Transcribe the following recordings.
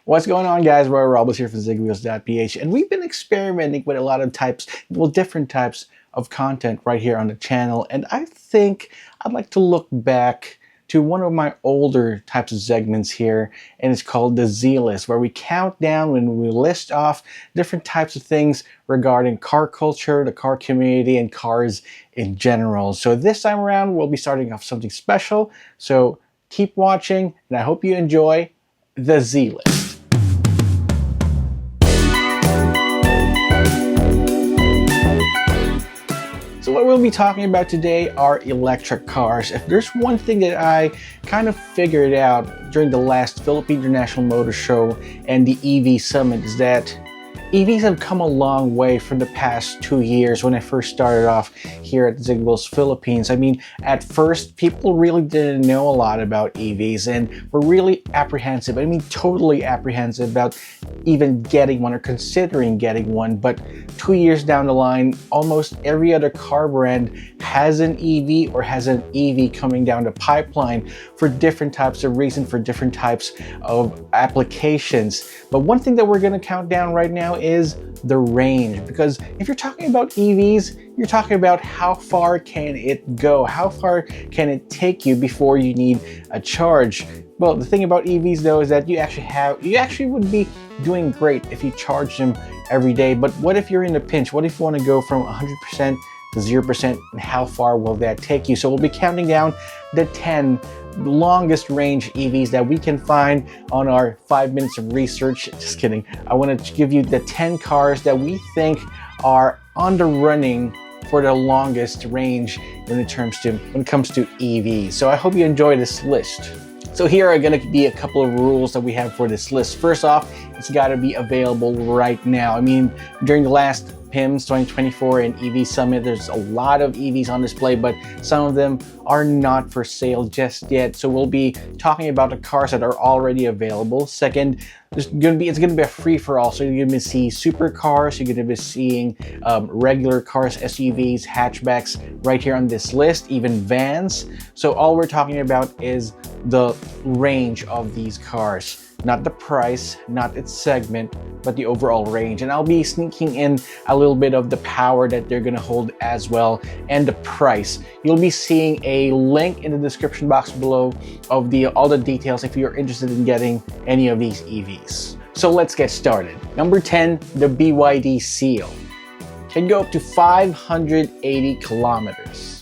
What's going on, guys? Roy Robles here from Zigwheels.Ph, and we've been experimenting with a lot of different types of content right here on the channel. And I think I'd like to look back to one of my older types of segments here, and it's called the Z-List, where we count down and we list off different types of things regarding car culture, the car community, and cars in general. So this time around, we'll be starting off something special. So keep watching, and I hope you enjoy the Z-List. So what we'll be talking about today are electric cars. If there's one thing that I kind of figured out during the last Philippine International Motor Show and the EV Summit is that EVs have come a long way from the past 2 years when I first started off here at ZigWheels Philippines. I mean, at first, people really didn't know a lot about EVs and were really apprehensive. I mean, totally apprehensive about even getting one or considering getting one. But 2 years down the line, almost every other car brand has an EV or has an EV coming down the pipeline for different types of reasons, for different types of applications. But one thing that we're going to count down right now is the range, because if you're talking about EVs, you're talking about how far can it go, how far can it take you before you need a charge. Well, the thing about EVs though is that you actually would be doing great if you charge them every day. But what if you're in a pinch? What if you want to go from 100% to 0%, and how far will that take you? So we'll be counting down the 10 longest range EVs that we can find on our 5 minutes of research. Just kidding. I want to give you the 10 cars that we think are on the running for the longest range when it comes to EVs. So I hope you enjoy this list. So here are going to be a couple of rules that we have for this list. First off, it's got to be available right now. I mean, during the last PIMS 2024 and EV Summit, there's a lot of EVs on display, but some of them are not for sale just yet. So we'll be talking about the cars that are already available. Second, it's going to be a free-for-all. So you're going to see supercars, you're going to be seeing regular cars, SUVs, hatchbacks right here on this list, even vans. So all we're talking about is the range of these cars. Not the price, not its segment, but the overall range. And I'll be sneaking in a little bit of the power that they're gonna hold as well, and the price. You'll be seeing a link in the description box below of all the details if you're interested in getting any of these EVs. So let's get started. Number 10, the BYD Seal. Can go up to 580 kilometers.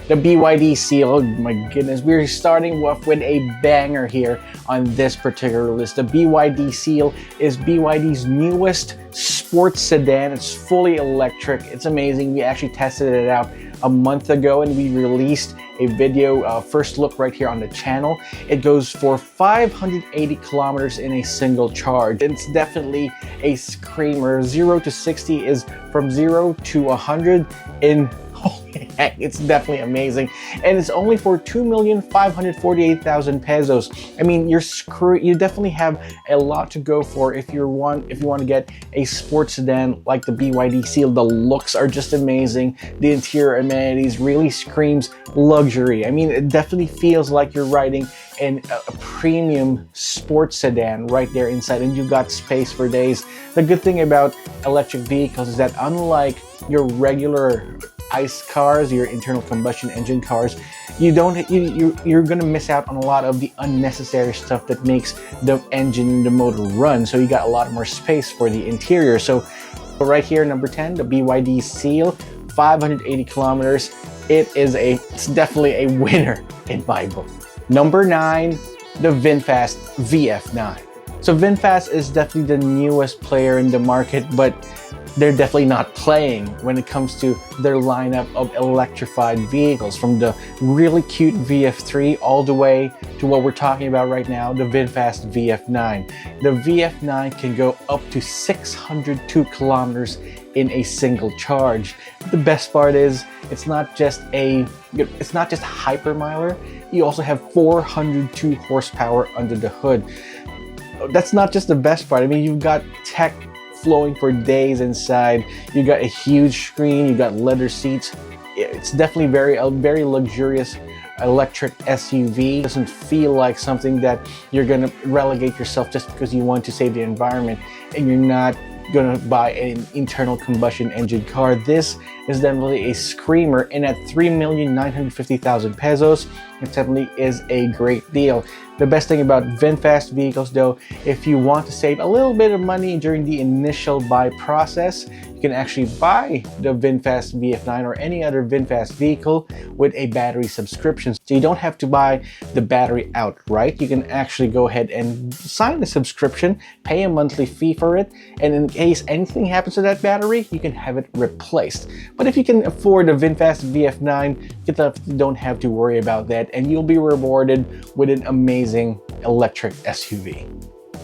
The BYD Seal, oh my goodness, we're starting off with a banger here on this particular list. The BYD Seal is BYD's newest sports sedan. It's fully electric. It's amazing. We actually tested it out a month ago and we released a video, first look right here on the channel. It goes for 580 kilometers in a single charge. It's definitely a screamer. 0 to 60 is from 0 to 100 in heck, it's definitely amazing, and it's only for 2,548,000 pesos. I mean, you definitely have a lot to go for if you want to get a sports sedan like the BYD Seal. The looks are just amazing. The interior amenities really screams luxury. I mean, it definitely feels like you're riding in a premium sports sedan right there inside, and you've got space for days. The good thing about electric vehicles is that unlike your regular ICE cars, your internal combustion engine cars, you're gonna miss out on a lot of the unnecessary stuff that makes the engine and the motor run. So you got a lot more space for the interior. So right here, number 10, the BYD Seal, 580 kilometers. It's definitely a winner in my book. Number 9, the VinFast VF9. So VinFast is definitely the newest player in the market, but they're definitely not playing when it comes to their lineup of electrified vehicles, from the really cute VF3 all the way to what we're talking about right now, the VinFast VF9. The VF9 can go up to 602 kilometers in a single charge. The best part is it's not just hypermiler. You also have 402 horsepower under the hood. That's not just the best part. I mean, you've got tech flowing for days inside. You got a huge screen, you got leather seats. It's definitely a very luxurious electric SUV. It doesn't feel like something that you're gonna relegate yourself just because you want to save the environment and you're not gonna buy an internal combustion engine car. This is definitely a screamer, and at 3,950,000 pesos, it definitely is a great deal. The best thing about VinFast vehicles though, if you want to save a little bit of money during the initial buy process, you can actually buy the VinFast VF9 or any other VinFast vehicle with a battery subscription. So you don't have to buy the battery outright. You can actually go ahead and sign a subscription, pay a monthly fee for it, and in case anything happens to that battery, you can have it replaced. But if you can afford a VinFast VF9, you don't have to worry about that, and you'll be rewarded with an amazing electric SUV.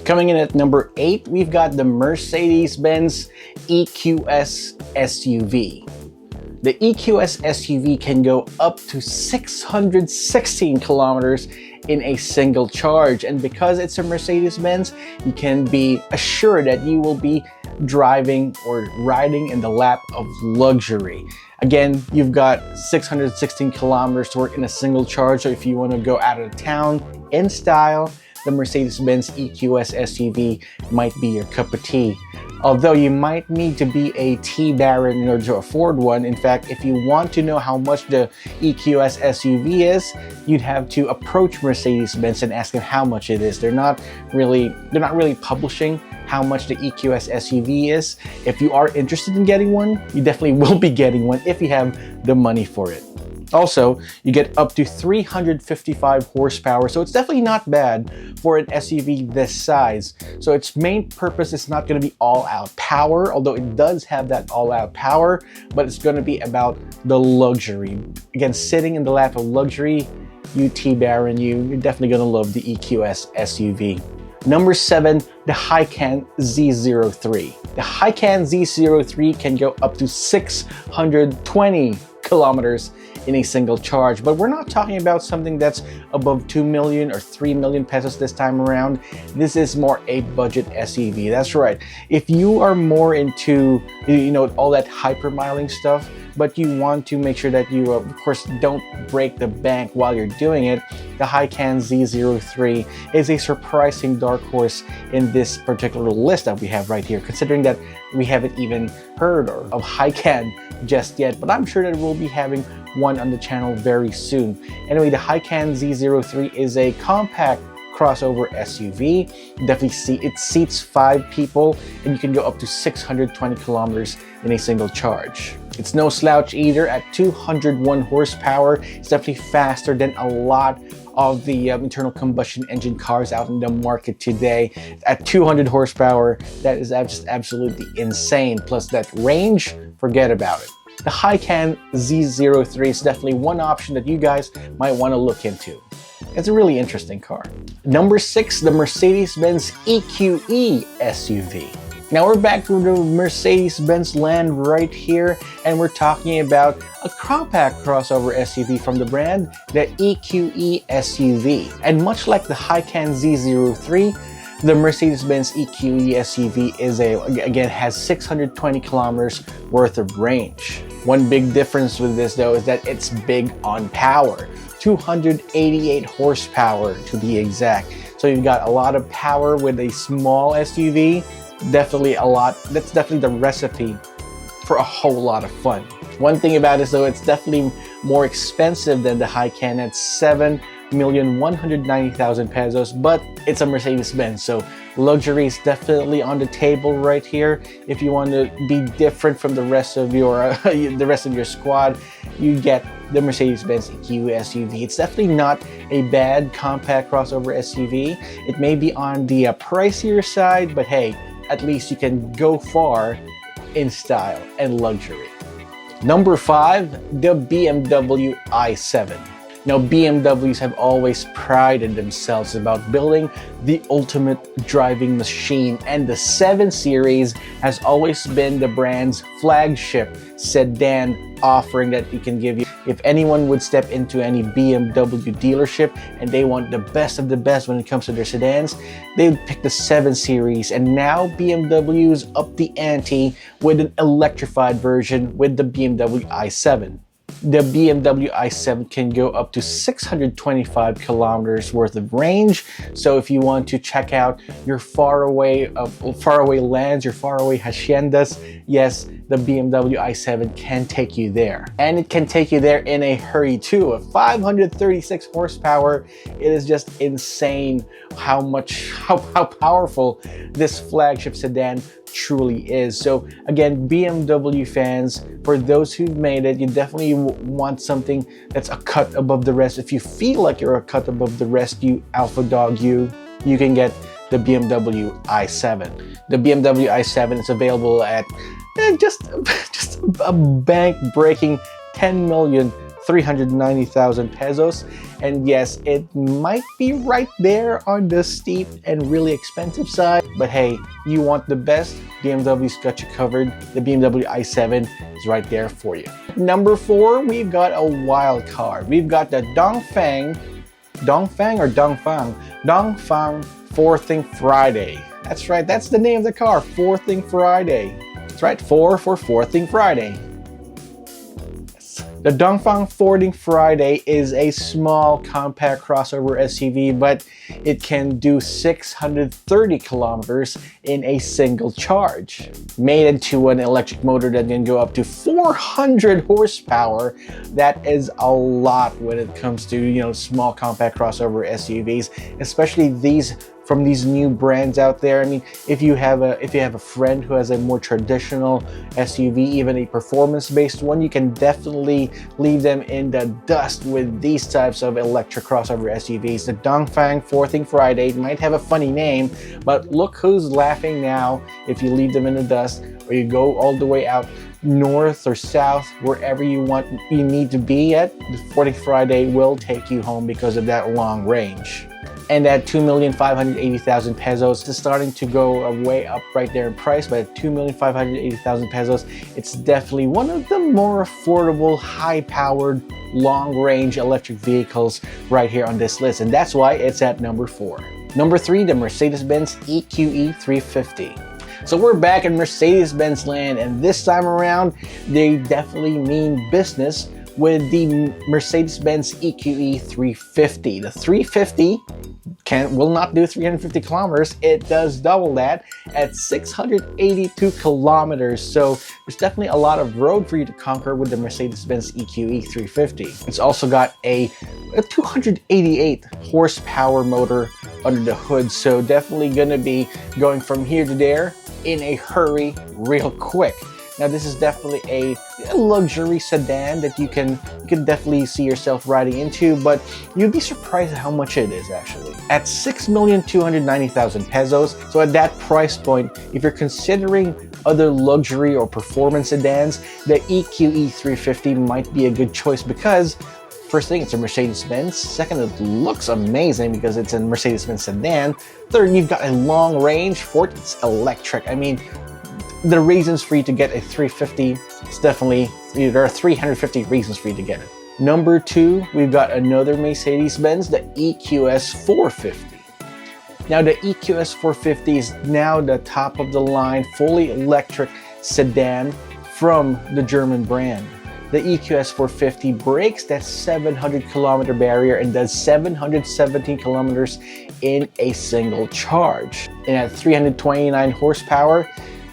Coming in at number 8, we've got the Mercedes-Benz EQS SUV. The EQS SUV can go up to 616 kilometers in a single charge, and because it's a Mercedes-Benz, you can be assured that you will be driving or riding in the lap of luxury. Again, you've got 616 kilometers to work in a single charge, so if you want to go out of town in style, the Mercedes-Benz EQS SUV might be your cup of tea. Although you might need to be a tea baron in order to afford one. In fact, if you want to know how much the EQS SUV is, you'd have to approach Mercedes-Benz and ask them how much it is. They're not really publishing how much the EQS SUV is. If you are interested in getting one, you definitely will be getting one if you have the money for it. Also, you get up to 355 horsepower, so it's definitely not bad for an SUV this size. So its main purpose is not going to be all-out power, although it does have that all-out power, but it's going to be about the luxury. Again, sitting in the lap of luxury, you T-Baron, you're definitely going to love the EQS SUV. Number 7, the Hican Z03. The Hican Z03 can go up to 620 kilometers in a single charge, but we're not talking about something that's above 2 million or 3 million pesos this time around. This is more a budget SUV. That's right. If you are more into, all that hypermiling stuff, but you want to make sure that you, of course, don't break the bank while you're doing it, the Hican Z03 is a surprising dark horse in this particular list that we have right here, considering that we haven't even heard of Hican just yet, but I'm sure that we'll be having one on the channel very soon. Anyway, the Hican Z03 is a compact crossover SUV. Definitely it seats 5 people, and you can go up to 620 kilometers in a single charge. It's no slouch either. At 201 horsepower, it's definitely faster than a lot of the internal combustion engine cars out in the market today. At 200 horsepower, that is just absolutely insane. Plus that range, forget about it. The Hican Z03 is definitely one option that you guys might want to look into. It's a really interesting car. Number 6, the Mercedes-Benz EQE SUV. Now we're back to the Mercedes-Benz land right here, and we're talking about a compact crossover SUV from the brand, the EQE SUV. And much like the Hican Z03, the Mercedes-Benz EQE SUV has 620 kilometers worth of range. One big difference with this though is that it's big on power. 288 horsepower to be exact. So you've got a lot of power with a small SUV. Definitely a lot. That's definitely the recipe for a whole lot of fun. One thing about this though, it's definitely more expensive than the Hican at 7,190,000 pesos, but it's a Mercedes-Benz, so luxury is definitely on the table right here. If you want to be different from the rest of your squad, you get the Mercedes-Benz EQE SUV. It's definitely not a bad compact crossover SUV. It may be on the pricier side, but hey, at least you can go far in style and luxury. Number 5, the BMW i7. Now, BMWs have always prided themselves about building the ultimate driving machine, and the 7 Series has always been the brand's flagship sedan offering that it can give you. If anyone would step into any BMW dealership and they want the best of the best when it comes to their sedans, they would pick the 7 Series. And now BMW's up the ante with an electrified version with the BMW i7. The BMW i7 can go up to 625 kilometers worth of range. So if you want to check out your faraway lands, your faraway haciendas, yes, the BMW i7 can take you there. And it can take you there in a hurry too. At 536 horsepower, it is just insane how powerful this flagship sedan truly is. So again, BMW fans, for those who've made it, you definitely want something that's a cut above the rest. If you feel like you're a cut above the rest, you alpha dog, you can get the BMW i7. The BMW i7 is available at just a bank-breaking 10,390,000 pesos. And yes, it might be right there on the steep and really expensive side, but hey, you want the best, BMW's got you covered. The BMW i7 is right there for you. Number 4, we've got a wild card. We've got the Dongfeng 4th Thing Friday. That's right, that's the name of the car, 4th Thing Friday. That's right, 4 for 4th Thing Friday. The Dongfeng 4th Thing Friday is a small compact crossover SUV, but it can do 630 kilometers in a single charge. Made into an electric motor that can go up to 400 horsepower. That is a lot when it comes to, you know, small compact crossover SUVs, especially these from these new brands out there. I mean, if you have a friend who has a more traditional SUV, even a performance-based one, you can definitely leave them in the dust with these types of electric crossover SUVs. The Dongfeng 4th Thing Friday might have a funny name, but look who's laughing now if you leave them in the dust, or you go all the way out north or south, wherever you need to be at. The 4th Thing Friday will take you home because of that long range. And at 2,580,000 pesos, it's starting to go way up right there in price, but at 2,580,000 pesos, it's definitely one of the more affordable, high-powered, long-range electric vehicles right here on this list, and that's why it's at number 4. Number 3, the Mercedes-Benz EQE 350. So we're back in Mercedes-Benz land, and this time around, they definitely mean business with the Mercedes-Benz EQE 350. The 350 will not do 350 kilometers. It does double that at 682 kilometers. So there's definitely a lot of road for you to conquer with the Mercedes-Benz EQE 350. It's also got a 288 horsepower motor under the hood. So definitely gonna be going from here to there in a hurry real quick. Now this is definitely a luxury sedan that you can definitely see yourself riding into, but you'd be surprised at how much it is actually. At 6,290,000 pesos, so at that price point, if you're considering other luxury or performance sedans, the EQE 350 might be a good choice because first thing, it's a Mercedes-Benz. Second, it looks amazing because it's a Mercedes-Benz sedan. Third, you've got a long range. Fourth, it's electric. I mean, the reasons for you to get a 350 is definitely, there are 350 reasons for you to get it. Number 2, we've got another Mercedes-Benz, the EQS 450. Now the EQS 450 is now the top of the line, fully electric sedan from the German brand. The EQS 450 breaks that 700 kilometer barrier and does 717 kilometers in a single charge. And at 329 horsepower,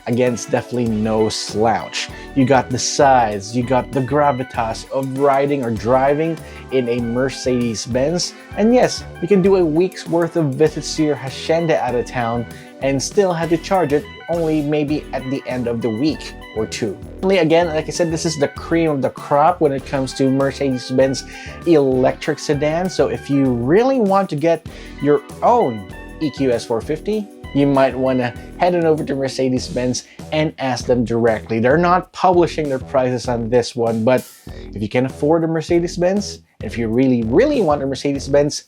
again, it's definitely no slouch. You got the size, you got the gravitas of riding or driving in a Mercedes-Benz. And yes, you can do a week's worth of visits to your hacienda out of town and still have to charge it only maybe at the end of the week or two. Again, like I said, this is the cream of the crop when it comes to Mercedes-Benz electric sedan. So if you really want to get your own EQS 450, you might want to head on over to Mercedes-Benz and ask them directly. They're not publishing their prices on this one, but if you can afford a Mercedes-Benz, if you really want a Mercedes-Benz,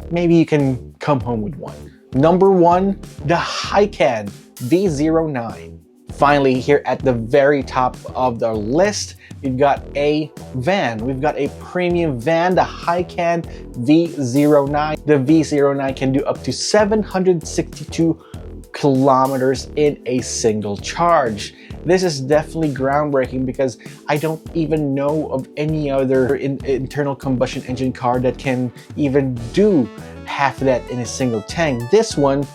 maybe you can come home with one. Number 1, the Hican Z09. Finally, here at the very top of the list, we've got a van. We've got a premium van, the Hican Z09. The Z09 can do up to 762 kilometers in a single charge. This is definitely groundbreaking because I don't even know of any other internal combustion engine car that can even do half of that in a single tank. This one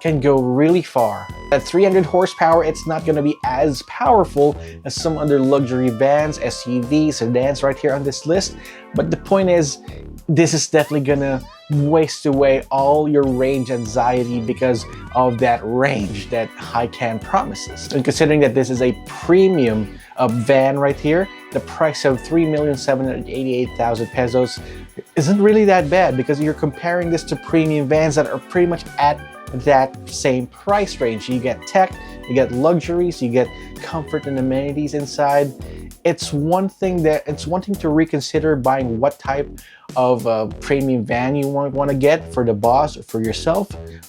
can go really far. At 300 horsepower, it's not going to be as powerful as some other luxury vans, SUVs, sedans right here on this list. But the point is, this is definitely gonna waste away all your range anxiety because of that range that Hican promises. And considering that this is a premium van right here, the price of 3,788,000 pesos isn't really that bad because you're comparing this to premium vans that are pretty much at that same price range. You get tech, you get luxuries, you get comfort and amenities inside. It's one thing to reconsider buying what type of premium van you want to get for the boss or for yourself,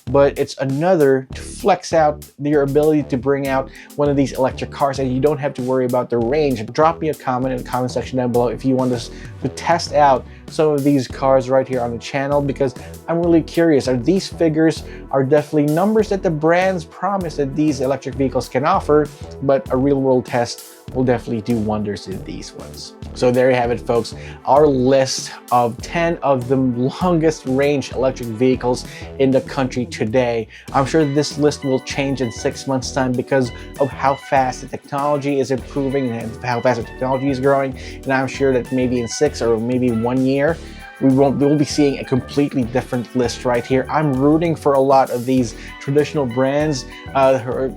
but it's another to flex out your ability to bring out one of these electric cars and you don't have to worry about the range. Drop me a comment in the comment section down below if you want us to test out some of these cars right here on the channel, because I'm really curious. These figures are definitely numbers that the brands promise that these electric vehicles can offer, but a real world test will definitely do wonders in these ones. So there you have it, folks, our list of 10 of the longest range electric vehicles in the country today. I'm sure this list will change in 6 months' time because of how fast the technology is improving and how fast the technology is growing. And I'm sure that maybe in 6 or maybe 1 year, we'll be seeing a completely different list right here. I'm rooting for a lot of these traditional brands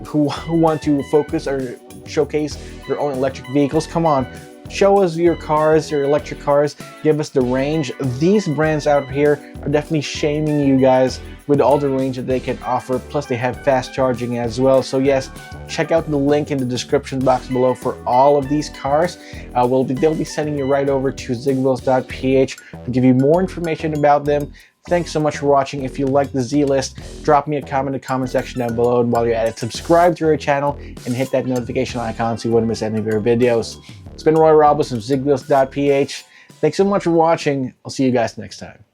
who want to focus or showcase their own electric vehicles. Come on, show us your cars, your electric cars, give us the range. These brands out here are definitely shaming you guys with all the range that they can offer, plus they have fast charging as well. So yes, check out the link in the description box below for all of these cars. They'll be sending you right over to Zigwheels.Ph to give you more information about them. Thanks so much for watching. If you like the Z-List, drop me a comment in the comment section down below, and while you're at it, subscribe to our channel and hit that notification icon so you wouldn't miss any of our videos. It's been Roy Robles from Zigwheels.Ph. Thanks so much for watching. I'll see you guys next time.